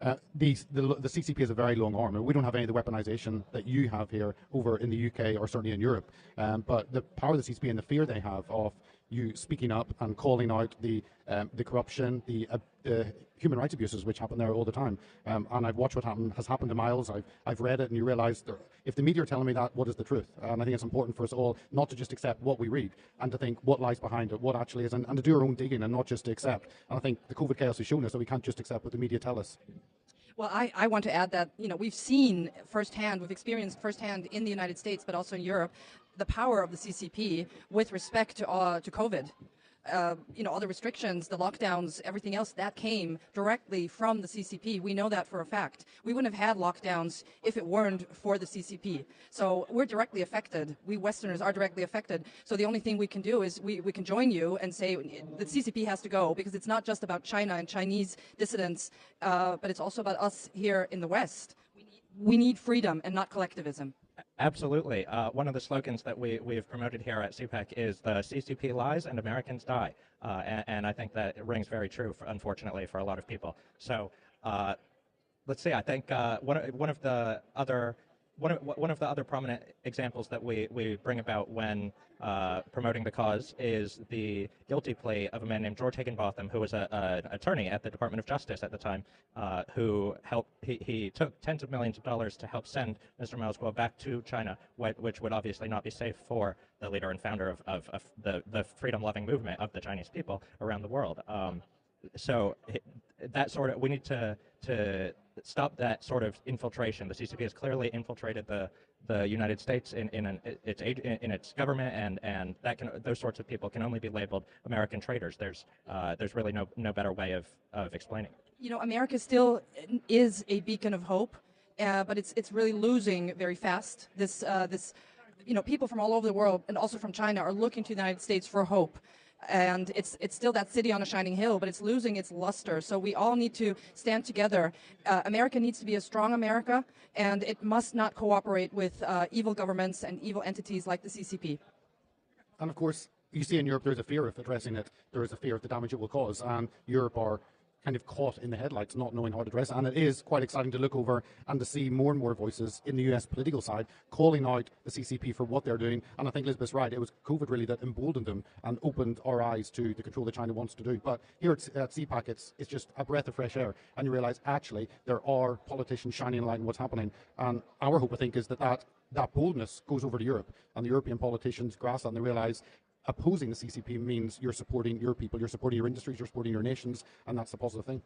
The CCP is a very long arm, and we don't have any of the weaponization that you have here over in the UK or certainly in Europe. But the power of the CCP and the fear they have of you speaking up and calling out the corruption, the human rights abuses which happen there all the time. And I've watched what has happened to Miles. I've read it, and you realise if the media are telling me that, what is the truth? And I think it's important for us all not to just accept what we read and to think what lies behind it, what actually is, and to do our own digging and not just to accept. And I think the COVID chaos has shown us that we can't just accept what the media tell us. Well, I want to add that, we've seen firsthand, we've experienced firsthand in the United States, but also in Europe, the power of the CCP with respect to COVID. All the restrictions, the lockdowns, everything else, that came directly from the CCP. We know that for a fact. We wouldn't have had lockdowns if it weren't for the CCP. So we're directly affected. We Westerners are directly affected. So the only thing we can do is we can join you and say the CCP has to go, because it's not just about China and Chinese dissidents, but it's also about us here in the West. We need freedom and not collectivism. Absolutely. One of the slogans that we've promoted here at CPAC is the CCP lies and Americans die. And I think that it rings very true, unfortunately, for a lot of people. So let's see, I think one of the other prominent examples that we bring about when promoting the cause is the guilty plea of a man named George Higginbotham, who was an attorney at the Department of Justice at the time, who he took tens of millions of dollars to help send Mr. Miles Guo back to China, which would obviously not be safe for the leader and founder of the freedom-loving movement of the Chinese people around the world. So that sort of, we need to stop that sort of infiltration. The CCP has clearly infiltrated the United States in its government, and those sorts of people can only be labeled American traitors. There's really no better way of explaining it. America still is a beacon of hope, but it's really losing very fast. This people from all over the world and also from China are looking to the United States for hope. And it's still that city on a shining hill, but it's losing its luster. So we all need to stand together. America needs to be a strong America, and it must not cooperate with evil governments and evil entities like the CCP. And of course, you see in Europe, there's a fear of addressing it. There is a fear of the damage it will cause. And Europe are kind of caught in the headlights, not knowing how to address it. And it is quite exciting to look over and to see more and more voices in the US political side calling out the CCP for what they're doing. And I think Elizabeth's right. It was COVID really that emboldened them and opened our eyes to the control that China wants to do. But here at CPAC, it's just a breath of fresh air. And you realize, actually, there are politicians shining a light on what's happening. And our hope, I think, is that boldness goes over to Europe. And the European politicians grasp that and they realize opposing the CCP means you're supporting your people, you're supporting your industries, you're supporting your nations, and that's a positive thing.